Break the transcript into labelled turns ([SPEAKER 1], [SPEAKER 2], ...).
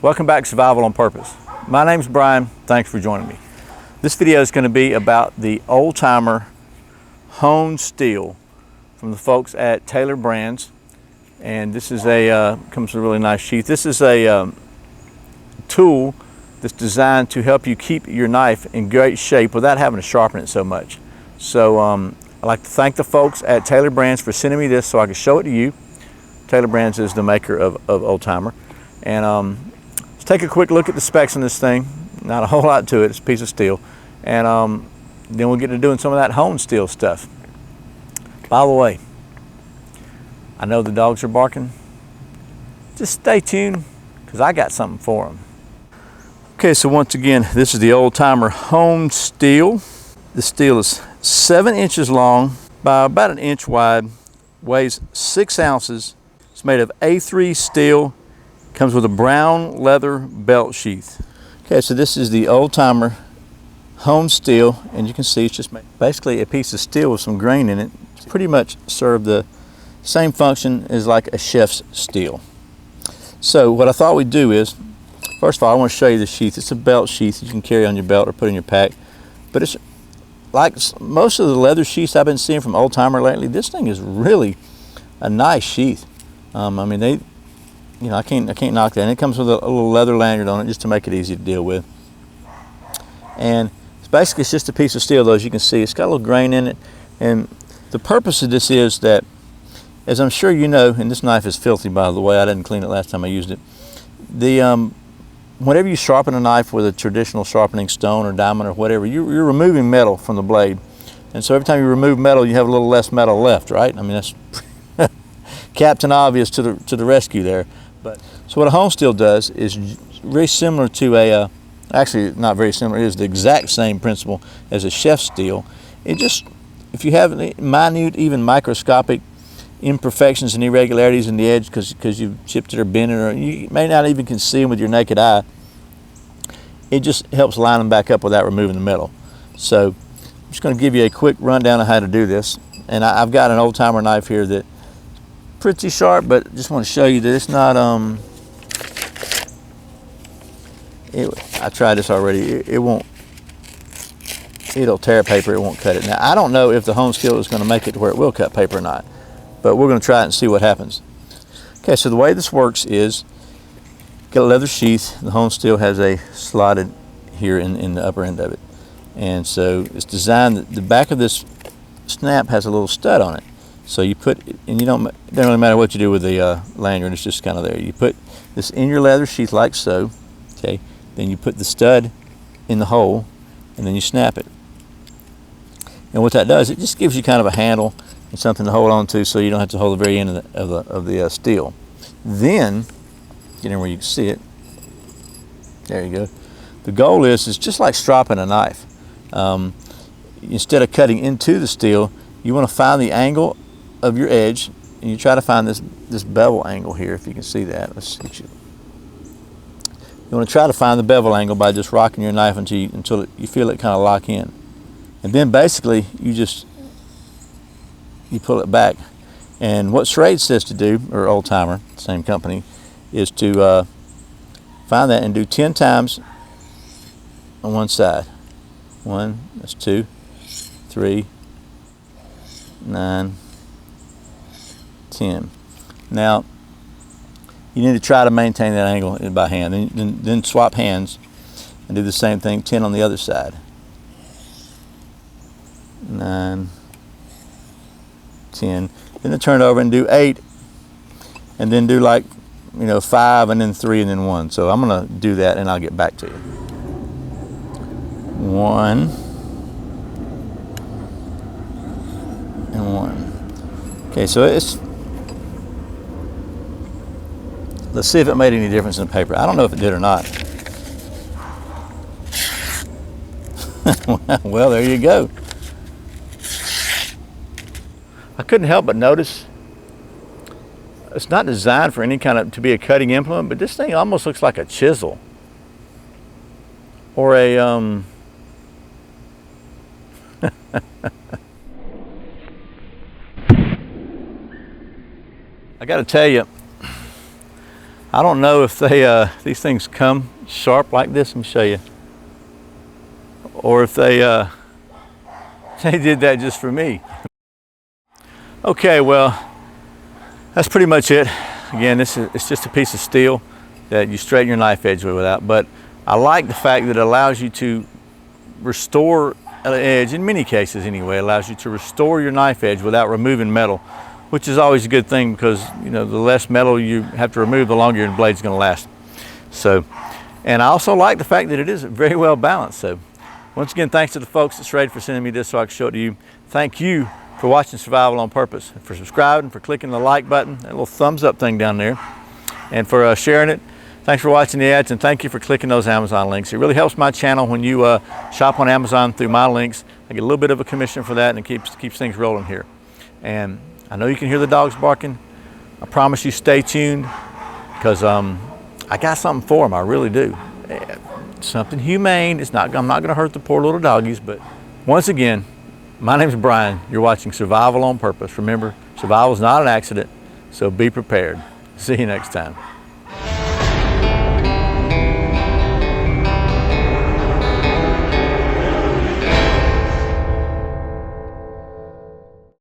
[SPEAKER 1] Welcome back to Survival on Purpose. My name's Brian. Thanks for joining me. This video is going to be about the Old Timer honed steel from the folks at Taylor Brands, and this is comes with a really nice sheath. This is a tool that's designed to help you keep your knife in great shape without having to sharpen it so much. So I'd like to thank the folks at Taylor Brands for sending me this so I can show it to you. Taylor Brands is the maker of Old Timer, and let's take a quick look at the specs on this thing. Not a whole lot to it, it's a piece of steel. And then we'll get to doing some of that honed steel stuff. By the way, I know the dogs are barking. Just stay tuned, because I got something for them. Okay, so once again, this is the Old Timer honed steel. The steel is 7 inches long by about 1 inch wide, weighs 6 ounces. It's made of A3 steel, comes with a brown leather belt sheath. Okay, so this is the Old Timer honed steel, and you can see it's just basically a piece of steel with some grain in it. It's pretty much served the same function as like a chef's steel. So what I thought we'd do is, first of all, I want to show you the sheath. It's a belt sheath you can carry on your belt or put in your pack, but it's like most of the leather sheaths I've been seeing from Old Timer lately. This thing is really a nice sheath. I mean, I can't knock that. And it comes with a little leather lanyard on it just to make it easy to deal with. And it's just a piece of steel, though, as you can see. It's got a little grain in it. And the purpose of this is that, as I'm sure you know, and this knife is filthy, by the way, I didn't clean it last time I used it. Whenever you sharpen a knife with a traditional sharpening stone or diamond or whatever, you're removing metal from the blade. And so every time you remove metal, you have a little less metal left, right? I mean, that's Captain Obvious to the rescue there. But so what a honed steel does is very similar to actually not very similar, it is the exact same principle as a chef's steel. It just, if you have minute, even microscopic imperfections and irregularities in the edge because you've chipped it or bent it, or you may not even can see them with your naked eye, it just helps line them back up without removing the metal. So I'm just going to give you a quick rundown of how to do this. And I've got an Old Timer knife here that's pretty sharp, but just want to show you that it's not I tried this already. It'll tear paper, it won't cut it. Now I don't know if the honed steel is going to make it to where it will cut paper or not, but we're going to try it and see what happens. Okay, so the way this works is, get a leather sheath. The honed steel has a slotted here in the upper end of it, and so it's designed that the back of this snap has a little stud on it. So you put, and it doesn't really matter what you do with the lanyard, it's just kind of there. You put this in your leather sheath like so, okay? Then you put the stud in the hole, and then you snap it. And what that does, it just gives you kind of a handle and something to hold on to, so you don't have to hold the very end of the steel. Then, get in where you can see it. There you go. The goal is just like stropping a knife. Instead of cutting into the steel, you want to find the angle of your edge, and you try to find this bevel angle here, if you can see that. Let's see. You want to try to find the bevel angle by just rocking your knife until you feel it kind of lock in. And then basically you pull it back. And what Schrade says to do, or Old Timer, same company, is to find that and do 10 times on one side. 1, that's 2, 3, 9, 10. Now, you need to try to maintain that angle by hand. Then swap hands and do the same thing, 10 on the other side. 9, 10. Then turn it over and do 8, and then do 5, and then 3, and then 1. So I'm going to do that, and I'll get back to you. 1 and 1. Okay, so let's see if it made any difference in the paper. I don't know if it did or not. Well, there you go. I couldn't help but notice it's not designed for any to be a cutting implement, but this thing almost looks like a chisel or a I got to tell you, I don't know if they these things come sharp like this. Let me show you. Or if they they did that just for me. Okay, well, that's pretty much it. Again, it's just a piece of steel that you straighten your knife edge without. But I like the fact that it allows you to restore an edge, in many cases anyway, it allows you to restore your knife edge without removing metal, which is always a good thing because, you know, the less metal you have to remove, the longer your blade's going to last. So, and I also like the fact that it is very well balanced. So, once again, thanks to the folks at Serrated for sending me this so I can show it to you. Thank you for watching Survival on Purpose, for subscribing, for clicking the like button, that little thumbs up thing down there, and for sharing it. Thanks for watching the ads, and thank you for clicking those Amazon links. It really helps my channel when you shop on Amazon through my links. I get a little bit of a commission for that, and it keeps things rolling here. And I know you can hear the dogs barking. I promise you stay tuned, because I got something for them, I really do. Something humane. I'm not going to hurt the poor little doggies, but once again, my name's Brian. You're watching Survival on Purpose. Remember, survival is not an accident, so be prepared. See you next time.